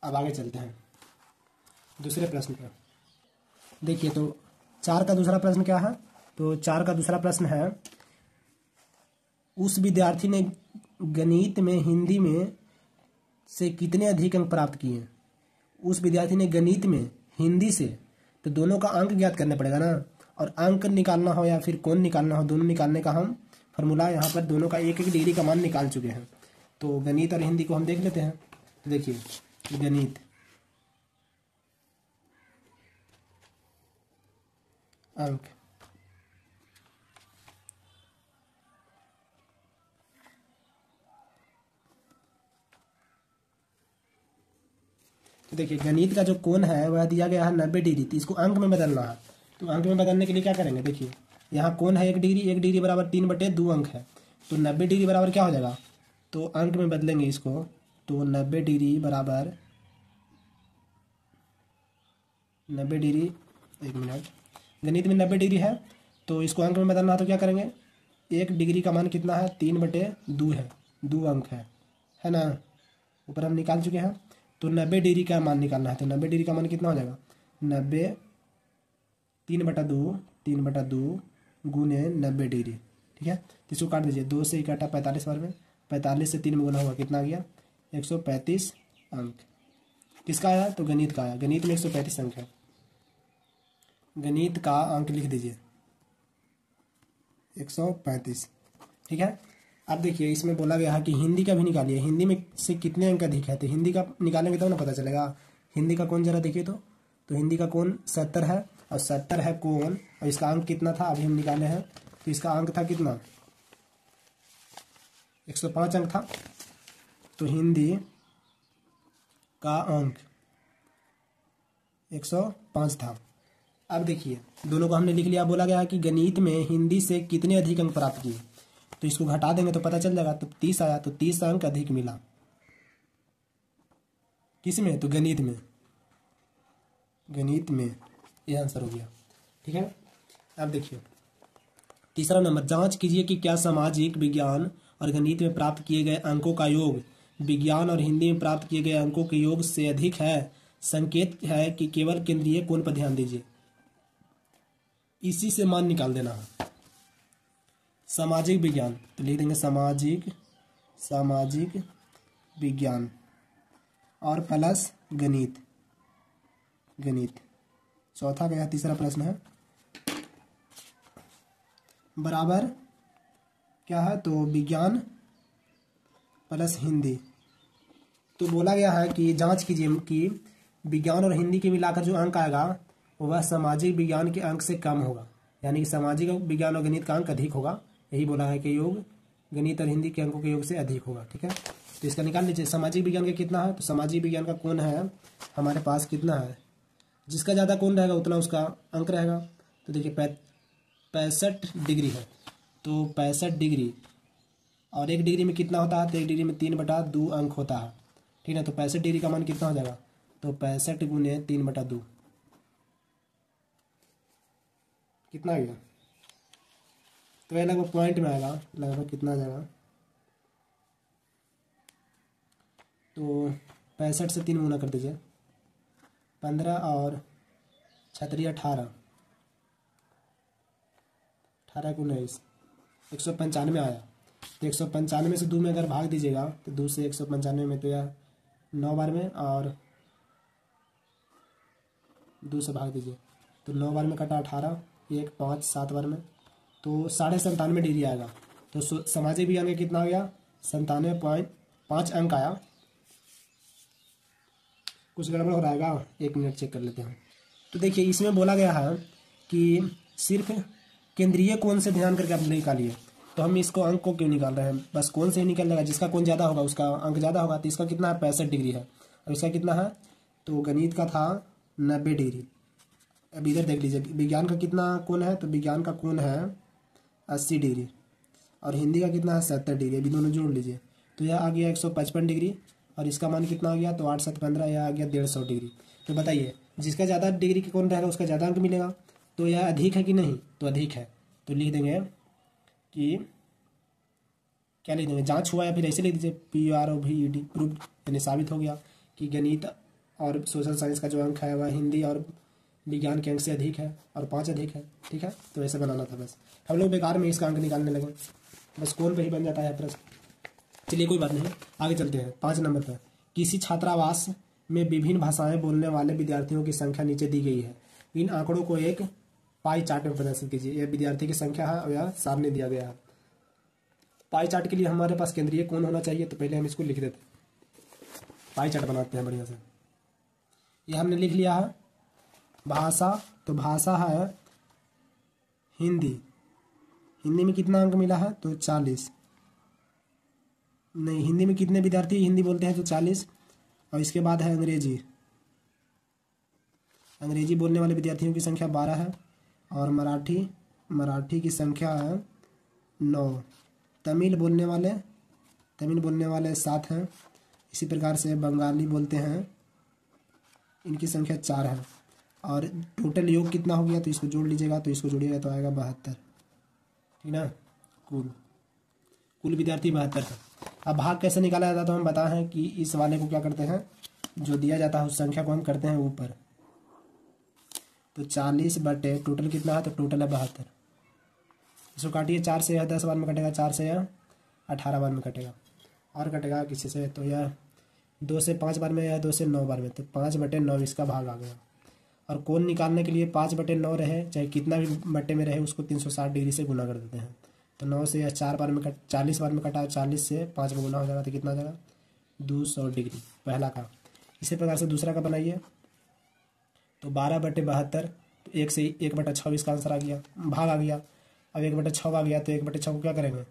अब आगे चलते हैं दूसरे प्रश्न पर। देखिए तो 4 का दूसरा प्रश्न क्या है, तो 4 का दूसरा प्रश्न है, उस विद्यार्थी ने गणित में हिंदी में से कितने अधिक अंक प्राप्त किए। उस विद्यार्थी ने गणित में हिंदी से, तो दोनों का अंक ज्ञात करना पड़ेगा ना, और अंक निकालना हो या फिर कोण निकालना हो, दोनों निकालने का हम फॉर्मूला यहाँ पर दोनों का 1-1 डिग्री का मान निकाल चुके हैं। तो गणित और हिंदी को हम देख लेते हैं। तो देखिए गणित अंक, तो देखिए गणित का जो कोण है वह दिया गया है 90 डिग्री, तो इसको अंक में बदलना है। तो अंक में बदलने के लिए क्या करेंगे, देखिए यहाँ कोण है 1 डिग्री, 1 डिग्री बराबर 3/2 अंक है, तो 90 डिग्री बराबर क्या हो जाएगा, तो अंक में बदलेंगे इसको, तो 90 डिग्री बराबर 90 डिग्री, 1 मिनट, गणित में 90 डिग्री है, तो इसको अंक में बदलना है, तो क्या करेंगे, 1 डिग्री का मान कितना है 3/2 है, 2 अंक है ना, ऊपर हम निकाल चुके हैं। तो 90 डिग्री का मान निकालना है, तो 90 डिग्री का मान कितना हो जाएगा, 90 3/2 गुने 90 डिग्री, ठीक है। तो इसको काट दीजिए, 2 से इकट्ठा 45 बार में, 45 से 3 में गुना हुआ, कितना आ गया 135 अंक। किसका आया, तो गणित का आया, गणित में 135 अंक है, गणित का अंक लिख दीजिए 135, ठीक है। अब देखिए इसमें बोला गया है कि हिंदी का भी निकालिए, हिंदी में से कितने अंक अधिक है, तो हिंदी का निकालेंगे तब ना पता चलेगा। हिंदी का कोण जरा देखिए, तो हिंदी का कोण 70 है, और 70 है कोण, और इसका अंक कितना था अभी हम निकाले हैं, तो इसका अंक था कितना 105 अंक था, तो हिंदी का अंक 105 था। अब देखिए दोनों को हमने लिख लिया, बोला गया है कि गणित में हिंदी से कितने अधिक अंक प्राप्त किए, तो इसको घटा देंगे तो पता चल जाएगा, तो 30 आया, तो 30 अंक अधिक मिला, किस में, तो गणित में, गणित में, यह आंसर हो गया, ठीक है। अब देखिए तीसरा नंबर, जांच कीजिए कि क्या सामाजिक विज्ञान और गणित में प्राप्त किए गए अंकों का योग विज्ञान और हिंदी में प्राप्त किए गए अंकों के योग से अधिक है। संकेत है कि केवल केंद्रीय कोण पर ध्यान दीजिए, इसी से मान निकाल देना है। सामाजिक विज्ञान, तो लिख देंगे सामाजिक विज्ञान और प्लस गणित, चौथा गया, तीसरा प्रश्न है बराबर क्या है, तो विज्ञान प्लस हिंदी। तो बोला गया है कि जांच कीजिए कि विज्ञान और हिंदी के मिलाकर जो अंक आएगा वह सामाजिक विज्ञान के अंक से कम होगा, यानी कि सामाजिक विज्ञान और गणित का अंक अधिक होगा, यही बोला है कि योग गणित और हिंदी के अंकों के योग से अधिक होगा, ठीक है। तो इसका निकाल लीजिए, सामाजिक विज्ञान का कितना है, तो सामाजिक विज्ञान का कोण है हमारे पास कितना है, जिसका ज़्यादा कोण रहेगा उतना उसका अंक रहेगा। तो देखिए 65 डिग्री है, तो 65 डिग्री, और 1 डिग्री में कितना होता है, तो 1 डिग्री में 3/2 अंक होता है, ठीक है। तो 65 डिग्री का मान कितना हो जाएगा, तो 65 गुने 3/2 कितना आ गया तो यह लगभग पॉइंट में आएगा, लगभग कितना आ जाएगा, तो 65 से 3 गुना कर दीजिए, 15 और 36 18, 18 को 19, 195 आया। तो 195 से 2 में अगर भाग दीजिएगा तो 2 से 195 में, तो यह 9 बार में, और 2 से भाग दीजिए तो 9 बार में कटा 18, 1 5 7 बार में, तो 97.5 डिग्री आएगा। तो सामाजिक विज्ञान का कितना आ गया, 97.5 अंक आया। कुछ गड़बड़ हो रहा है, 1 मिनट चेक कर लेते हैं। तो देखिए इसमें बोला गया है कि सिर्फ केंद्रीय कोण से ध्यान करके आप निकालिए। तो हम इसको अंक को क्यों निकाल रहे हैं, बस कोण से ही निकल जाएगा, जिसका कोण ज़्यादा होगा उसका अंक ज़्यादा होगा। तो इसका कितना है, 65 डिग्री है, और इसका कितना है, तो गणित का था 90 डिग्री। अब इधर देख लीजिए विज्ञान का कितना कोण है, तो विज्ञान का कोण है 80 डिग्री, और हिंदी का कितना है 70 डिग्री। अभी दोनों जोड़ लीजिए तो यह आ गया 155 डिग्री, और इसका मान कितना आ गया, तो 8 7 15, यह आ गया 150 डिग्री। तो बताइए जिसका ज़्यादा डिग्री के कोण रहेगा उसका ज़्यादा अंक मिलेगा। तो यह अधिक है कि नहीं, तो अधिक है। तो लिख देंगे कि क्या लिख देंगे, जांच हुआ, या फिर ऐसे लिख दीजिए PROVED, प्रूव्ड, यानी साबित हो गया कि गणित और सोशल साइंस का जो अंक है वह हिंदी और विज्ञान के अंक से अधिक है, और 5 अधिक है। ठीक है, तो ऐसे बनाना था। बस हम लोग बेकार में इसका अंक निकालने लगे, बस कोण पे ही बन जाता है प्रश्न। चलिए कोई बात नहीं, आगे चलते हैं। 5 नंबर पर, किसी छात्रावास में विभिन्न भाषाएं बोलने वाले विद्यार्थियों की संख्या नीचे दी गई है। इन आंकड़ों को एक पाई चार्ट में प्रदर्शित कीजिए। यह विद्यार्थी की संख्या है और यह सामने दिया गया है। पाई चार्ट के लिए हमारे पास केंद्रीय कोण होना चाहिए, तो पहले हम इसको लिख देते हैं। पाई चार्ट बनाते हैं बढ़िया से। यह हमने लिख लिया है। भाषा, तो भाषा है हिंदी। हिंदी में कितना अंक मिला है, तो 40। नहीं, हिंदी में कितने विद्यार्थी हिंदी बोलते हैं, तो 40। और इसके बाद है अंग्रेजी। अंग्रेजी बोलने वाले विद्यार्थियों की संख्या 12 है। और मराठी की संख्या है 9। तमिल बोलने वाले 7 हैं। इसी प्रकार से बंगाली बोलते हैं, इनकी संख्या 4 है। और टोटल योग कितना हो गया, तो इसको जोड़ लीजिएगा, तो इसको जोड़िएगा तो आएगा 72। ठीक ना, कुल विद्यार्थी 72 है। अब भाग कैसे निकाला जाता है, तो हम बताए हैं कि इस वाले को क्या करते हैं, जो दिया जाता है उस संख्या को हम करते हैं ऊपर। तो 40 बटे टोटल कितना है, तो टोटल है 72। इसको काटिए, 4 से यह 10 बार में कटेगा, 4 से यह 18 बार में कटेगा, और कटेगा किसी से, तो यह 2 से 5 बार में, यह 2 से 9 बार में, तो 5 बटे 9 इसका भाग आ गया। और कोण निकालने के लिए 5 बटे 9 रहे, चाहे कितना भी बटे में रहे, उसको 360 डिग्री से गुना कर देते हैं। तो 9 से यह 4 बार में 40 बार में कटा, 40 से 5 में गुना हो जाएगा, तो कितना आ जाएगा, 200 डिग्री पहला का। इसी प्रकार से दूसरा का बनाइए, तो 12 बटे 72, तो 1 से 1 बटा 6 इसका आंसर आ गया, भाग आ गया। अब 1 बटे 6 आ गया, तो 1 बटे 6 को क्या करेंगे,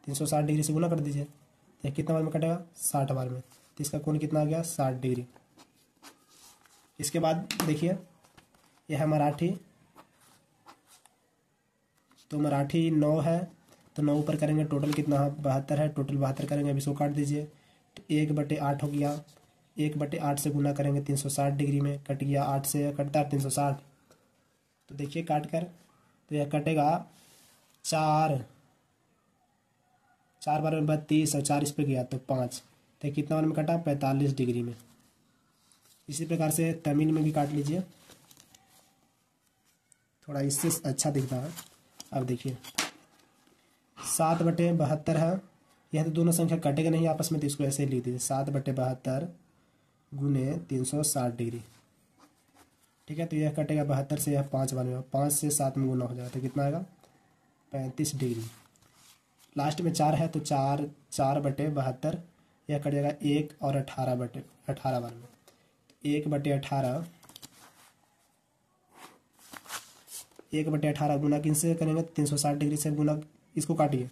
360 डिग्री से गुना कर दीजिए, तो कितना बार में कटेगा, 60 बार में। तो इसका कोण कितना आ गया, 60 डिग्री। इसके बाद देखिए यह है मराठी, तो मराठी 9 है, तो 9 ऊपर करेंगे, टोटल कितना है, 72 है, टोटल 72 करेंगे। अब इसको काट दीजिए, तो 1 बटे 8 हो गया, 1 बटे 8 से गुना करेंगे 360 डिग्री में, कट गया, 8 से कटता है 360, तो देखिए काट कर, तो यह कटेगा 4 बार में 32, और 4 इस पर गया तो 5, तो कितना बार में कटा, 45 डिग्री में। इसी प्रकार से तमिल में भी काट लीजिए, थोड़ा इससे अच्छा दिखता है। अब देखिए 7 बटे 72 है, यह तो दोनों संख्या कटेगा नहीं आपस में, तो इसको ऐसे ही लिख दीजिए, 7 बटे 72 गुने 360 डिग्री। ठीक है, तो यह कटेगा 72 से, यह 5 बार में, 5 से 7 में गुना हो जाएगा, तो कितना आएगा, 35 डिग्री। लास्ट में 4 है, तो 4 बटे 72, यह कट जाएगा 1 और 18 बटे 18 बार में, 1 बटे 18, 1 बटे 18 गुना किनसे करेंगे, 360 डिग्री से गुना, इसको काटिए,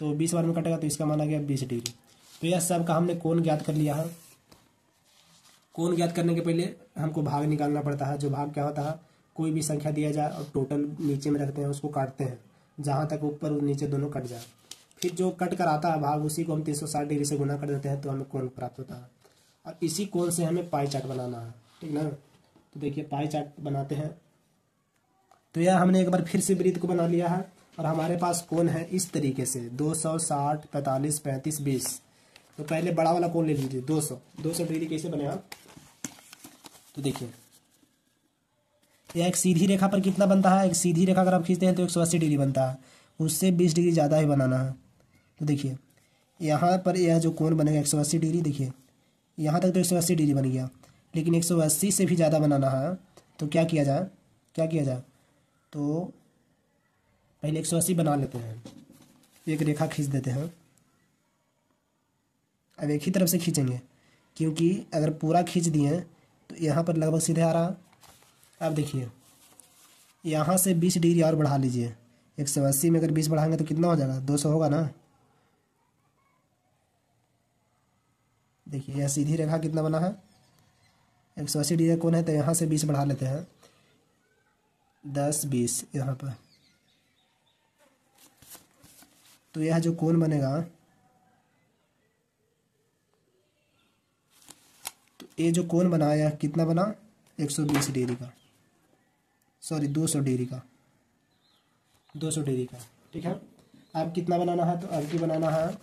तो 20 बार में कटेगा, तो इसका माना गया 20 डिग्री। तो यह सब का हमने कोण ज्ञात कर लिया है। कोण ज्ञात करने के पहले हमको भाग निकालना पड़ता है। जो भाग क्या होता है, कोई भी संख्या दिया जाए और टोटल नीचे में रखते हैं, उसको काटते हैं, जहाँ तक ऊपर और नीचे दोनों कट जाए, फिर जो कट कर आता है भाग, उसी को हम 360 डिग्री से गुना कर देते हैं, तो हमें कोण प्राप्त होता है। और इसी कोण से हमें पाई चार्ट बनाना है, ठीक ना। तो देखिए पाई चार्ट बनाते हैं, तो यह हमने एक बार फिर से वृत्त को बना लिया है। और हमारे पास कोण है इस तरीके से 260, 45, 35, 20। तो पहले बड़ा वाला कोण ले लीजिए 200 डिग्री कैसे बनेगा। तो देखिए यह एक सीधी रेखा पर कितना बनता है, एक सीधी रेखा अगर आप खींचते हैं तो 180 डिग्री बनता है, उससे 20 डिग्री ज़्यादा ही बनाना है। तो देखिए यहाँ पर यह जो कोण बनेगा 180 डिग्री, देखिए यहाँ तक तो 180 डिग्री बन गया, लेकिन 180 से भी ज़्यादा बनाना है। तो क्या किया जाए, तो पहले 180 बना लेते हैं, एक रेखा खींच देते हैं। अब एक ही तरफ से खींचेंगे, क्योंकि अगर पूरा खींच दिए तो यहाँ पर लगभग सीधे आ रहा। अब देखिए यहाँ से 20 डिग्री और बढ़ा लीजिए, 180 में अगर 20 बढ़ाएंगे तो कितना हो जाएगा, 200 होगा ना। देखिए यह सीधी रेखा कितना बना है, 180 डिग्री कोण है, तो यहाँ से 20 बढ़ा लेते हैं, 10, 20 यहाँ पर। तो यह जो कोण बनेगा, तो ये जो कोण बनाया कितना बना, 120 डिग्री का, सॉरी 200 डिग्री का, 200 डिग्री का। ठीक है, अब कितना बनाना है, तो अब की बनाना है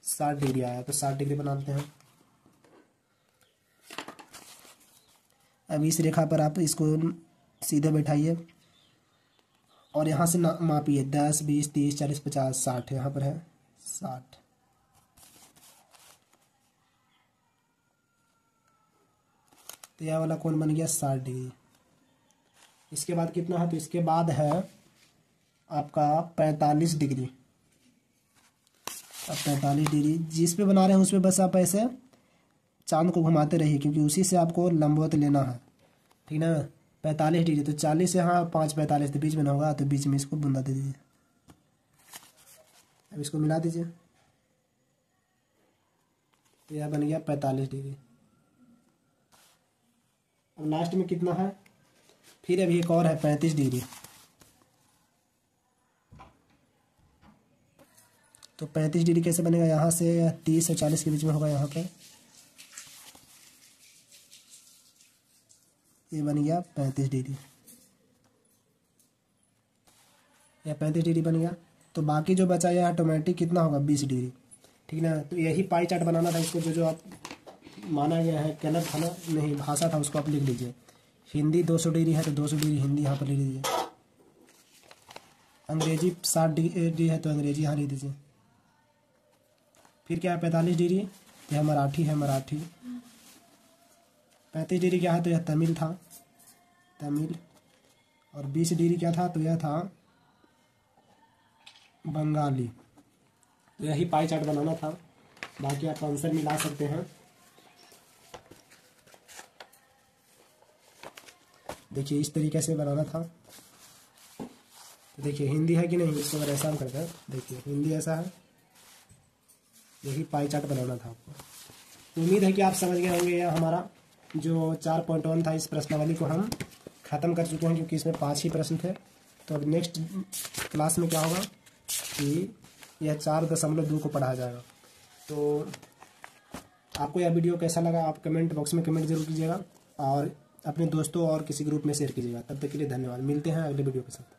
60 डिग्री आया, तो 60 डिग्री बनाते हैं। अब इस रेखा पर आप इसको सीधे बैठाइए और यहाँ से मापिए 10, 20, 30, 40, 50, 60, यहाँ पर है 60। तो यह वाला कोण बन गया 60 डिग्री। इसके बाद कितना है, तो इसके बाद है आपका 45 डिग्री। अब 45 डिग्री जिस पे बना रहे हैं उस पे बस आप ऐसे चांद को घुमाते रहिए, क्योंकि उसी से आपको लंबवत लेना है। ठीक ना, 45 डिग्री, तो 40 यहाँ 5, 45 तो बीच में ना होगा, तो बीच में इसको बूंदा दे दीजिए। अब इसको मिला दीजिए, तो यह बन गया 45 डिग्री। अब लास्ट में कितना है, फिर अभी एक और है 35 डिग्री। तो 35 डिग्री कैसे बनेगा, यहाँ से 30 और 40 के बीच में होगा, यहाँ पे ये बन गया 35 डिग्री। यह 35 डिग्री बन गया। तो बाकी जो बचा यह ऑटोमेटिक कितना होगा, 20 डिग्री। ठीक ना, तो यही पाई चार्ट बनाना था। इसको जो आप माना गया है गलत था ना, नहीं भाषा था, उसको आप लिख लीजिए। हिंदी 200 डिग्री है तो 200 डिग्री हिंदी यहाँ पर लिख लीजिए। अंग्रेजी 60 डिग्री है तो अंग्रेजी यहाँ लिख दीजिए। फिर क्या है 45 डिग्री, तो यह मराठी है, मराठी। 35 डिग्री क्या है, तो यह तमिल था, तमिल। और 20 डिग्री क्या था, तो यह था बंगाली। तो यही पाई चार्ट बनाना था, बाकी आप आंसर मिला सकते हैं। देखिए इस तरीके से बनाना था। तो देखिए हिंदी है कि नहीं, इसको अगर ऐसा हम करते हैं, देखिए हिंदी ऐसा है, यही पाई चार्ट बनाना था आपको। उम्मीद है कि आप समझ गए होंगे। यह हमारा जो 4.1 था, इस प्रश्नावली को हम ख़त्म कर चुके हैं, क्योंकि इसमें 5 ही प्रश्न थे। तो अब नेक्स्ट क्लास में क्या होगा कि यह 4.2 को पढ़ाया जाएगा। तो आपको यह वीडियो कैसा लगा, आप कमेंट बॉक्स में कमेंट जरूर कीजिएगा और अपने दोस्तों और किसी ग्रुप में शेयर कीजिएगा। तब तक के लिए धन्यवाद, मिलते हैं अगले वीडियो के साथ।